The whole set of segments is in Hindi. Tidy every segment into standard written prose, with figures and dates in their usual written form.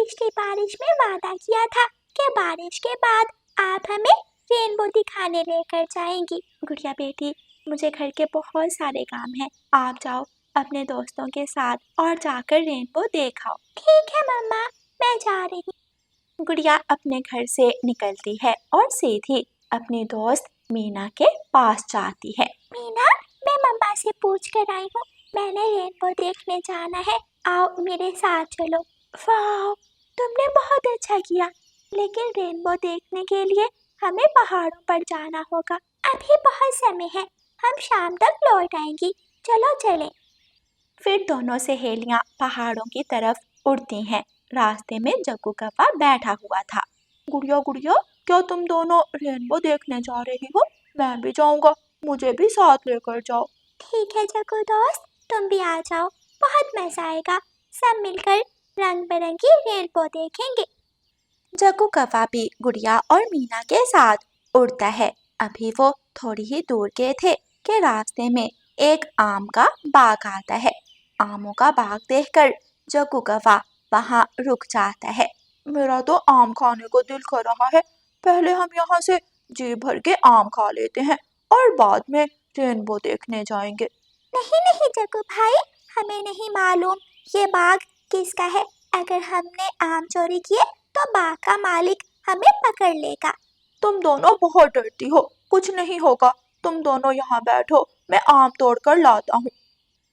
पिछली बारिश में वादा किया था कि बारिश के बाद आप हमें रेनबो दिखाने लेकर जाएंगी। गुड़िया बेटी, मुझे घर के बहुत सारे काम हैं, आप जाओ अपने दोस्तों के साथ और जाकर रेनबो देखाओ। ठीक है मम्मा, मैं जा रही हूँ। गुड़िया अपने घर से निकलती है और सीधी अपनी दोस्त मीना के पास जाती है। मीना, मैं मम्मा से पूछ कर आई हूँ, मैंने रेनबो देखने जाना है, आओ मेरे साथ चलो। वाह, तुमने बहुत अच्छा किया, लेकिन रेनबो देखने के लिए हमें पहाड़ों पर जाना होगा। अभी बहुत समय है, हम शाम तक लौट आएंगी, चलो चलें। फिर दोनों सहेलियां पहाड़ों की तरफ उड़ती हैं। रास्ते में जग्गू कौवा बैठा हुआ था। गुड़िया गुड़िया, क्या तुम दोनों रेनबो देखने जा रही हो? मैं भी जाऊंगा, मुझे भी साथ लेकर जाओ। ठीक है जग्गू दोस्त, तुम भी आ जाओ, बहुत मजा आएगा, सब मिलकर रंग बिरंगी रेनबो देखेंगे। जग्गू कौवा भी गुड़िया और मीना के साथ उड़ता है। अभी वो थोड़ी ही दूर गए थे कि रास्ते में एक आम का बाग आता है। आमों का बाग देखकर जग्गू कौवा वहां रुक जाता है। मेरा तो आम खाने को दिल कर रहा है, पहले हम यहाँ से जी भर के आम खा लेते हैं और बाद में रेनबो देखने जाएंगे। नहीं नहीं जग्गू भाई, हमें नहीं मालूम ये बाग किसका है। अगर हमने आम चोरी किए तो बाग का मालिक हमें पकड़ लेगा। तुम दोनों बहुत डरती हो, कुछ नहीं होगा, तुम दोनों यहाँ बैठो, मैं आम तोड़ कर लाता हूँ।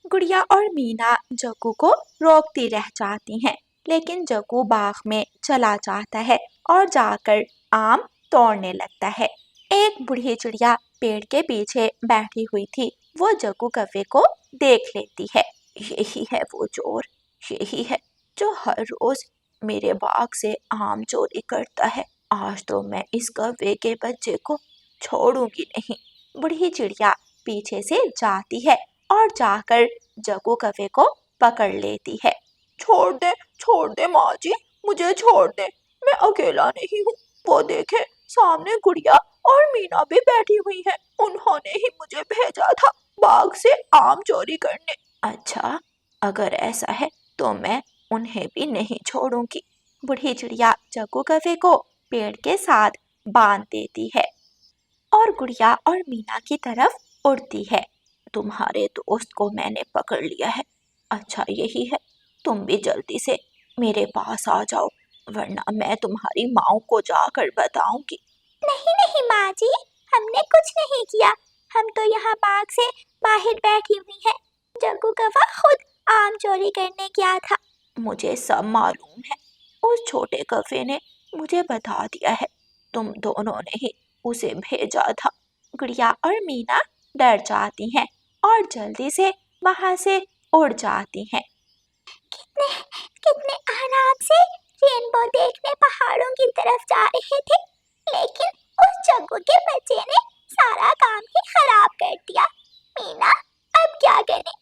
गुड़िया और मीना जग्गू को रोकती रह जाती हैं, लेकिन जग्गू बाग में चला जाता है और जाकर आम तोड़ने लगता है। एक बूढ़ी चिड़िया पेड़ के पीछे बैठी हुई थी, वो जग्गू कौवे को देख लेती है। यही है वो चोर, यही है जो हर रोज मेरे बाग से आम चोरी करता है। आज तो मैं इस कौवे के बच्चे को छोड़ूंगी नहीं। बूढ़ी चिड़िया पीछे से जाती है और जाकर जग्गू कौवे को पकड़ लेती है। छोड़ दे माँ जी, मुझे छोड़ दे, मैं अकेला नहीं हूँ। वो देखे, सामने गुड़िया और मीना भी बैठी हुई है, उन्होंने ही मुझे भेजा था बाग से आम चोरी करने। अच्छा, अगर ऐसा है तो मैं उन्हें भी नहीं छोड़ूंगी। बूढ़ी चिड़िया जग्गू कौवे को पेड़ के साथ बांध देती है और गुड़िया और मीना की तरफ उड़ती है। तुम्हारे दोस्त को मैंने पकड़ लिया है। अच्छा यही है, तुम भी जल्दी से मेरे पास आ जाओ, वरना मैं तुम्हारी माँ को जाकर बताऊंगी। नहीं नहीं माँ जी, हमने कुछ नहीं किया, हम तो यहाँ बाग से बाहर बैठी हुई हैं। जग्गू कौवा खुद आम चोरी करने गया था। मुझे सब मालूम है, उस छोटे कौवे ने मुझे बता दिया है, तुम दोनों ने ही उसे भेजा था। गुड़िया और मीना डर जाती हैं और जल्दी से वहां से उड़ जाती हैं। कितने कितने आराम से रेनबो देखने पहाड़ों की तरफ जा रहे थे, लेकिन उस जग्गू के बच्चे ने सारा काम ही खराब कर दिया। मीना, अब क्या करें?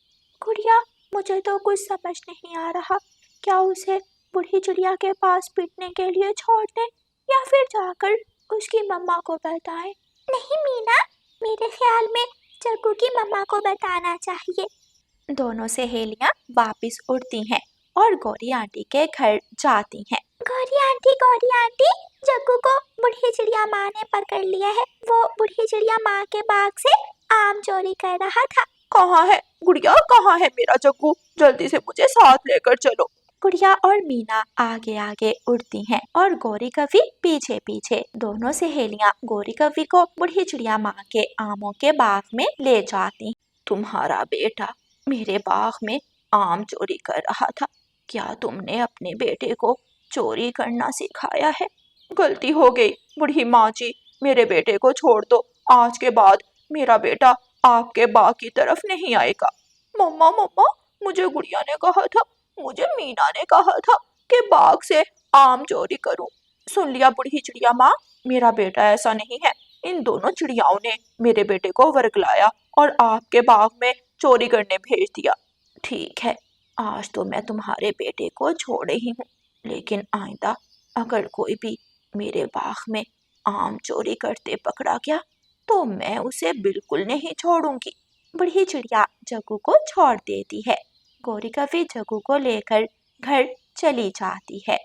गुड़िया, मुझे तो कुछ समझ नहीं आ रहा, क्या उसे बूढ़ी चिड़िया के पास पीटने के लिए छोड़ दें या फिर जाकर उसकी मम्मा को बताएं? नहीं मीना, मेरे ख्याल में जग्गू की मम्मा को बताना चाहिए। दोनों सहेलियां वापस उड़ती हैं और गौरी आंटी के घर जाती हैं। गौरी आंटी, जग्गू को बूढ़ी चिड़िया माँ ने पकड़ लिया है, वो बूढ़ी चिड़िया माँ के बाग से आम चोरी कर रहा था। कहाँ है गुड़िया, कहाँ है मेरा जग्गू? जल्दी से मुझे साथ लेकर चलो। गुड़िया और मीना आगे आगे उड़ती हैं और गौरी कौवी पीछे पीछे। दोनों सहेलियां गौरी कौवी को बूढ़ी चिड़िया माँ के आमों के बाग में ले जाती। तुम्हारा बेटा मेरे बाग में आम चोरी कर रहा था, क्या तुमने अपने बेटे को चोरी करना सिखाया है? गलती हो गई बूढ़ी माँ जी, मेरे बेटे को छोड़ दो, आज के बाद मेरा बेटा आपके बाग की तरफ नहीं आएगा। मम्मा मम्मा, मुझे गुड़िया ने कहा था, मुझे मीना ने कहा था कि बाग से आम चोरी करूं। सुन लिया बूढ़ी चिड़िया माँ, मेरा बेटा ऐसा नहीं है, इन दोनों चिड़ियाओं ने मेरे बेटे को वर्गलाया और आपके बाग में चोरी करने भेज दिया। ठीक है, आज तो मैं तुम्हारे बेटे को छोड़े ही हूँ, लेकिन आइंदा अगर कोई भी मेरे बाग में आम चोरी करते पकड़ा गया तो मैं उसे बिल्कुल नहीं छोड़ूंगी। बूढ़ी चिड़िया जग्गू को छोड़ देती है। गौरी कौवी जग्गू को लेकर घर चली जाती है।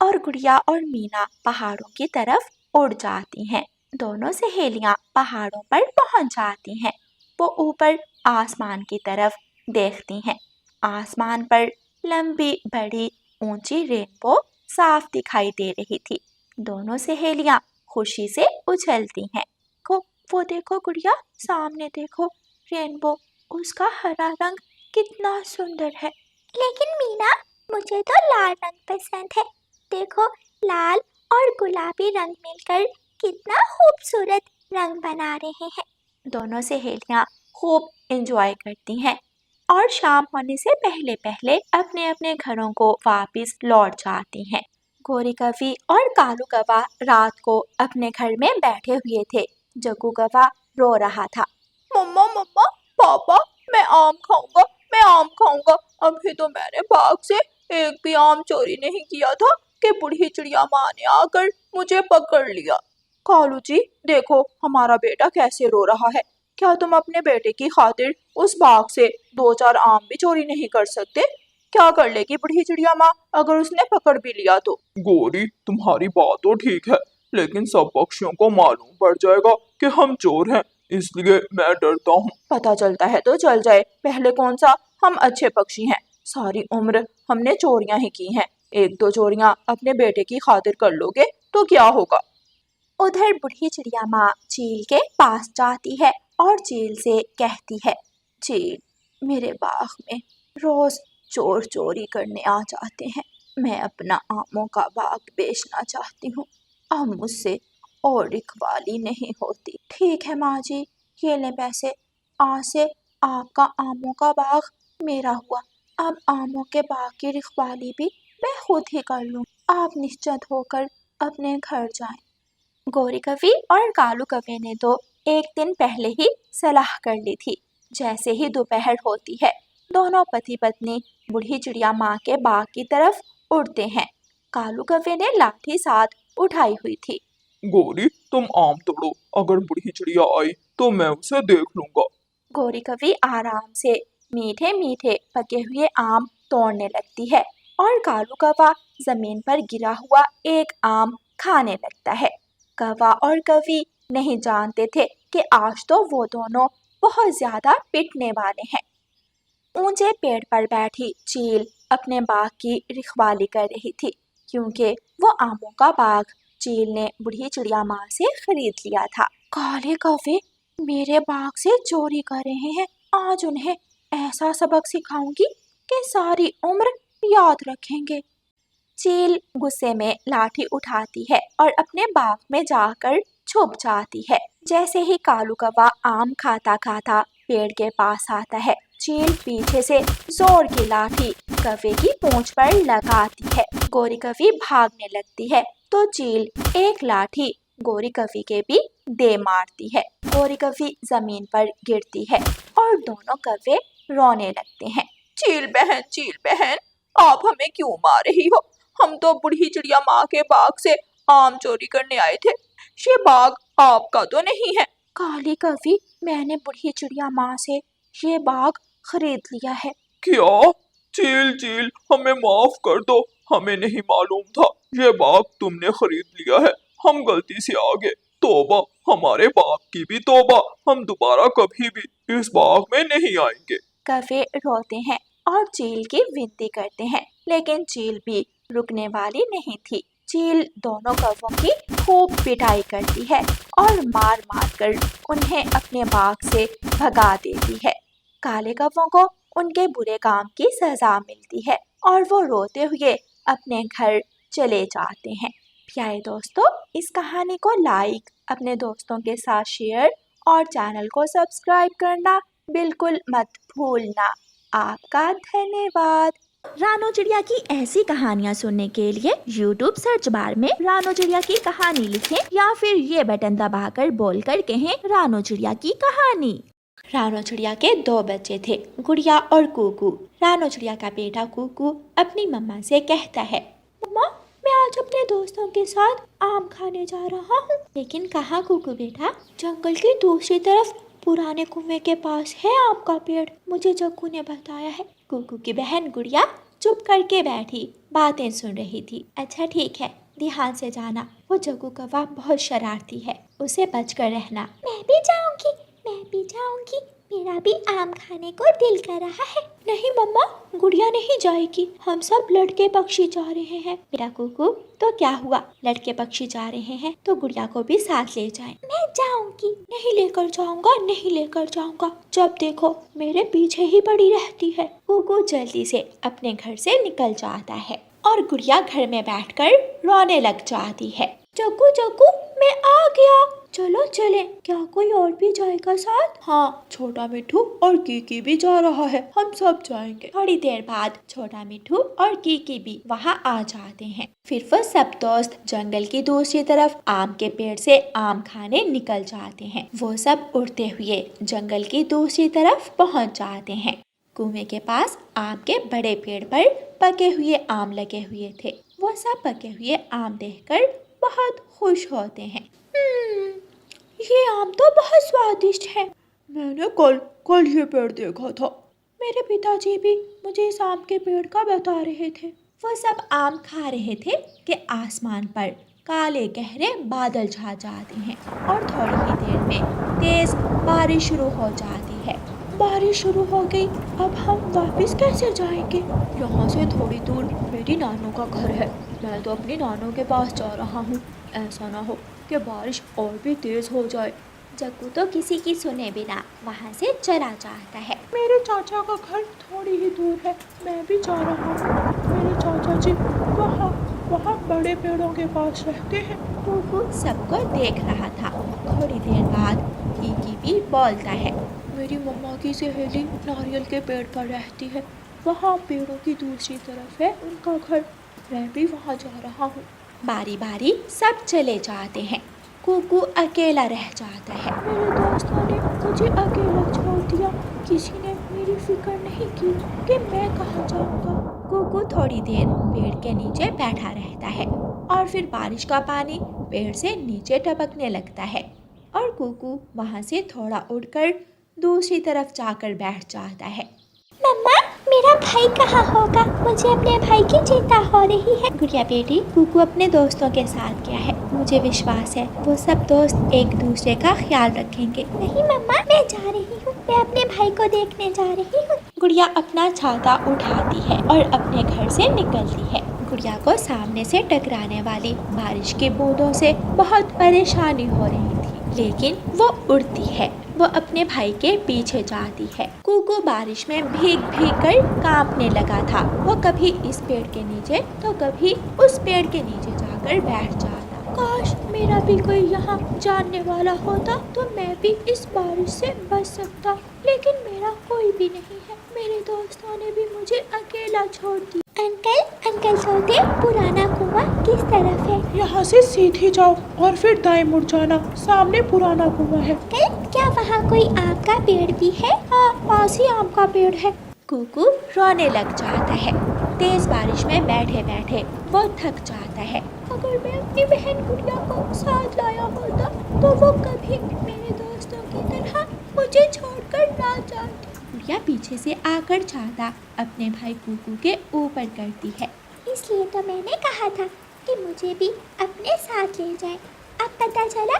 और गुड़िया और मीना पहाड़ों की तरफ उड़ जाती हैं। दोनों सहेलियां पहाड़ों पर पहुंच जाती हैं। वो ऊपर आसमान की तरफ देखती हैं। आसमान पर लंबी बड़ी ऊंची रेनबो साफ दिखाई दे रही थी। दोनों सहेलियां खुशी से उछलती हैं। वो देखो गुड़िया, सामने देखो रेनबो, उसका हरा रंग कितना सुंदर है। लेकिन मीना, मुझे तो लाल रंग पसंद है। देखो, लाल और गुलाबी रंग मिलकर कितना खूबसूरत रंग बना रहे हैं। दोनों सहेलियां खूब एंजॉय करती हैं और शाम होने से पहले पहले अपने अपने घरों को वापस लौट जाती हैं। गोरी कवि और कालू कौवा रात को अपने घर में बैठे हुए थे। जग्गू कौवा रो रहा था। मम्मा मम्मा, पापा, मैं आम खाऊंगा, मैं आम खाऊंगा। अभी तो मैंने बाग से एक भी आम चोरी नहीं किया था कि बूढ़ी चिड़िया माँ ने आकर मुझे पकड़ लिया। कालू जी, देखो हमारा बेटा कैसे रो रहा है। क्या तुम अपने बेटे की खातिर उस बाग से 2-4 आम भी चोरी नहीं कर सकते? क्या कर लेगी बूढ़ी चिड़िया माँ अगर उसने पकड़ भी लिया तो? गोरी, तुम्हारी बात तो ठीक है, लेकिन सब पक्षियों को मालूम पड़ जाएगा कि हम चोर हैं, इसलिए मैं डरता हूँ। पता चलता है तो चल जाए, पहले कौन सा हम अच्छे पक्षी हैं। सारी उम्र हमने चोरियां ही की हैं। 1-2 चोरियां अपने बेटे की खातिर कर लोगे तो क्या होगा। उधर बूढ़ी चिड़िया माँ चील के पास जाती है और चील से कहती है, चील, मेरे बाग में रोज चोर चोरी करने आ जाते हैं। मैं अपना आमों का बाग बेचना चाहती हूँ। अब मुझसे और रखवाली नहीं होती। ठीक है माँ जी, ये ले पैसे। आज से आपका आमों का बाग मेरा हुआ। अब आमों के बाग की रखवाली भी मैं खुद ही कर लूँ। आप निश्चिंत होकर अपने घर जाएं। गोरी कवि और कालू कवि ने तो एक दिन पहले ही सलाह कर ली थी। जैसे ही दोपहर होती है, दोनों पति पत्नी बूढ़ी चिड़िया माँ के बाग की तरफ उड़ते हैं। कालू कवि ने लाठी साथ उठाई हुई थी। गोरी, तुम आम तोड़ो, अगर बूढ़ी चिड़िया आई तो मैं उसे देख लूंगा। गोरी कवि आराम से मीठे मीठे पके हुए आम तोड़ने लगती है और कालू कौवा जमीन पर गिरा हुआ एक आम खाने लगता है। कौवा और कवि नहीं जानते थे कि आज तो वो दोनों बहुत ज्यादा पिटने वाले हैं। ऊंचे पेड़ पर बैठी चील अपने बाग की रखवाली कर रही थी, क्योंकि वो आमों का बाग चील ने बूढ़ी चिड़िया माँ से खरीद लिया था। काले कौवे मेरे बाग से चोरी कर रहे हैं। आज उन्हें ऐसा सबक सिखाऊंगी कि सारी उम्र याद रखेंगे। चील गुस्से में लाठी उठाती है और अपने बाग में जाकर छुप जाती है। जैसे ही कालू कौवा आम खाता खाता पेड़ के पास आता है, चील पीछे से जोर की लाठी कौवे की पूंछ पर लगाती है। गोरी कवि भागने लगती है तो चील एक लाठी गोरी कवि के भी दे मारती है। गोरी कवि जमीन पर गिरती है और दोनों कौवे रोने लगते हैं। चील बहन, आप हमें क्यों मार रही हो? हम तो बूढ़ी चिड़िया माँ के बाग से आम चोरी करने आए थे। ये बाग आपका तो नहीं है। काली कवि, मैंने बूढ़ी चिड़िया माँ से ये बाग खरीद लिया है। क्या? चील चील, हमें माफ कर दो, हमें नहीं मालूम था, ये बाग तुमने खरीद लिया है, हम गलती से आ गए। तौबा, हमारे बाग की भी तौबा, हम दोबारा कभी भी इस बाग में नहीं आएंगे। कौवे रोते हैं और चील की विनती करते हैं, लेकिन चील भी रुकने वाली नहीं थी। चील दोनों कौवों की खूब पिटाई करती है और मार मार कर उन्हें अपने बाग से भगा देती है। काले कौवों को उनके बुरे काम की सजा मिलती है और वो रोते हुए अपने घर चले जाते हैं। प्यारे दोस्तों, इस कहानी को लाइक, अपने दोस्तों के साथ शेयर और चैनल को सब्सक्राइब करना बिल्कुल मत भूलना। आपका धन्यवाद। रानो चिड़िया की ऐसी कहानियाँ सुनने के लिए YouTube सर्च बार में रानो चिड़िया की कहानी लिखें या फिर ये बटन दबाकर बोलकर कहें रानो चिड़िया की कहानी। रानो चिड़िया के 2 बच्चे थे, गुड़िया और कुकू। रानो चिड़िया का बेटा कुकू अपनी मम्मा से कहता है, मम्मा, मैं आज अपने दोस्तों के साथ आम खाने जा रहा हूँ। लेकिन कहाँ कुकू बेटा? जंगल की दूसरी तरफ पुराने कुएं के पास है आम का पेड़, मुझे जग्गू ने बताया है। कुकू की बहन गुड़िया चुप करके बैठी, बातें सुन रही थी। अच्छा ठीक है, ध्यान से जाना, वो जग्गू कौवा बहुत शरारती है, उसे बचकर रहना। मैं भी जाऊंगी, मैं भी जाऊंगी, मेरा भी आम खाने को दिल कर रहा है। नहीं मम्मा, गुड़िया नहीं जाएगी, हम सब लड़के पक्षी जा रहे हैं। मेरा कुकू, तो क्या हुआ, लड़के पक्षी जा रहे हैं तो गुड़िया को भी साथ ले जाएं। मैं जाऊंगी। नहीं लेकर जाऊंगा, नहीं लेकर जाऊंगा, जब देखो मेरे पीछे ही पड़ी रहती है। कुकू जल्दी से अपने घर से निकल जाता है और गुड़िया घर में बैठकर रोने लग जाती है। जग्गू जग्गू, मैं आ गया, चलो चले। क्या कोई और भी जाएगा साथ? हाँ, छोटा मिठू और कीकी भी जा रहा है, हम सब जाएंगे। थोड़ी देर बाद छोटा मिठू और कीकी भी वहाँ आ जाते हैं। फिर वो सब दोस्त जंगल की दूसरी तरफ आम के पेड़ से आम खाने निकल जाते हैं। वो सब उड़ते हुए जंगल की दूसरी तरफ पहुँच जाते हैं। कुएं के पास आम के बड़े पेड़ पर पके हुए आम लगे हुए थे। वो सब पके हुए आम देखकर बहुत खुश होते हैं। ये आम तो बहुत स्वादिष्ट है। मैंने कल ये पेड़ देखा था। मेरे पिताजी भी मुझे इस आम के पेड़ का बता रहे थे। वो सब आम खा रहे थे कि आसमान पर काले गहरे बादल छा जाते हैं और थोड़ी ही देर में तेज बारिश शुरू हो जाती है। बारिश शुरू हो गई, अब हम वापस कैसे जाएंगे? यहाँ से थोड़ी दूर मेरी नानू का घर है, मैं तो अपनी नानू के पास जा रहा हूँ। ऐसा ना हो कि बारिश और भी तेज हो जाए। जग्गू तो किसी की सुने बिना वहाँ से चला जाता है। मेरे चाचा का घर थोड़ी ही दूर है, मैं भी जा रहा हूँ। मेरे चाचा जी वहाँ बड़े पेड़ों के पास रहते हैं। कुकू सबको देख रहा था। थोड़ी देर बाद कीकी भी बोलता है, मेरी मम्मा की सहेली नारियल के पेड़ पर रहती है, वहाँ पेड़ों की दूसरी तरफ है उनका घर, मैं भी वहाँ जा रहा हूँ। बारी बारी सब चले जाते हैं। कुकू अकेला रह जाता है। मेरे दोस्तों ने मुझे अकेला छोड़ दिया, किसी ने मेरी फिक्र नहीं की कि मैं कहाँ जाऊँगा। कुकू थोड़ी देर पेड़ के नीचे बैठा रहता है और फिर बारिश का पानी पेड़ से नीचे टपकने लगता है और कुकू वहाँ से थोड़ा उड़कर दूसरी तरफ जाकर बैठ जाता है। मम्मा, मेरा भाई कहाँ होगा? मुझे अपने भाई की चिंता हो रही है। गुड़िया बेटी, कुकू अपने दोस्तों के साथ गया है, मुझे विश्वास है वो सब दोस्त एक दूसरे का ख्याल रखेंगे। नहीं मम्मा, मैं जा रही हूँ, मैं अपने भाई को देखने जा रही हूँ। गुड़िया अपना छाता उठाती है और अपने घर से निकलती है। गुड़िया को सामने से टकराने वाली बारिश की बूंदों से बहुत परेशानी हो रही थी, लेकिन वो उड़ती है। वो अपने भाई के पीछे जाती है। कुकू बारिश में भीग भीग कर कांपने लगा था। वो कभी इस पेड़ के नीचे तो कभी उस पेड़ के नीचे जाकर बैठ जाता। काश मेरा भी कोई यहाँ जानने वाला होता तो मैं भी इस बारिश से बच सकता, लेकिन मेरा कोई भी नहीं है। मेरे दोस्तों ने भी मुझे अकेला छोड़ दिया। अंकल छोटे, पुराना कुआं किस तरफ है? यहाँ से सीधे जाओ और फिर दाएं मुड़ जाना, सामने पुराना कुआं है। क्या वहाँ कोई आम का पेड़ भी है? हाँ, पास ही आम का पेड़ है। कुकू रोने लग जाता है। तेज बारिश में बैठे बैठे वो थक जाता है। अगर मैं अपनी बहन गुड़िया को साथ लाया होता तो वो कभी मेरे दोस्तों की तरह मुझे छोड़कर ना जाती। गुड़िया पीछे से आकर छाता अपने भाई कुकू के ऊपर करती है। इसलिए तो मैंने कहा था कि मुझे भी अपने साथ ले जाए। अब पता चला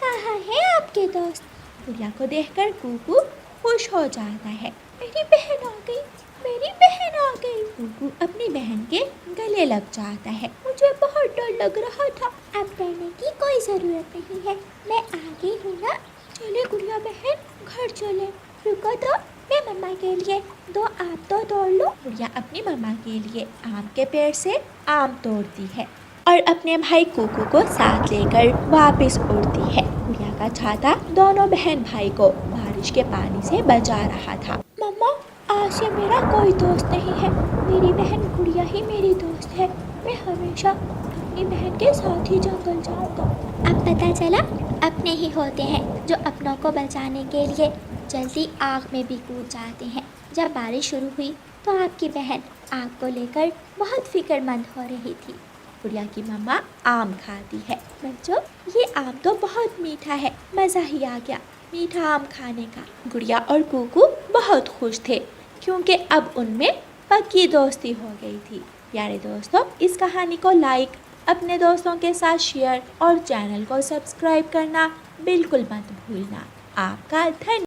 कहाँ है आपके दोस्त। गुड़िया को देखकर कुकू खुश हो जाता है। मेरी बहन आ गई, मेरी बहन आ गई। कुकू अपनी बहन के गले लग जाता है। मुझे बहुत डर लग रहा था, अब डरने की कोई जरूरत नहीं है, मैं आ गई हूँ ना। चले गुड़िया बहन, घर चले। रुको तो, मैं मम्मा के लिए दो आम तो तोड़ लूं। गुड़िया अपनी मम्मा के लिए आम के पेड़ से आम तोड़ती है और अपने भाई कुकू को साथ लेकर वापस उड़ती है। गुड़िया का छाता दोनों बहन भाई को बारिश के पानी से बचा रहा था। मम्मा, आज से मेरा कोई दोस्त नहीं है, मेरी बहन गुड़िया ही मेरी दोस्त है। मैं हमेशा अपनी बहन के साथ ही जंगल जाऊंगा। अब पता चला अपने ही होते हैं जो अपनों को बचाने के लिए जल्दी आग में भी कूद जाते हैं। जब बारिश शुरू हुई तो आपकी बहन आग को लेकर बहुत फिक्रमंद हो रही थी। गुड़िया की मम्मा आम खाती है। बच्चों, ये आम तो बहुत मीठा है, मज़ा ही आ गया मीठा आम खाने का। गुड़िया और कुकू बहुत खुश थे क्योंकि अब उनमें पक्की दोस्ती हो गई थी। प्यारे दोस्तों, इस कहानी को लाइक, अपने दोस्तों के साथ शेयर और चैनल को सब्सक्राइब करना बिल्कुल मत भूलना। आपका धन्यवाद।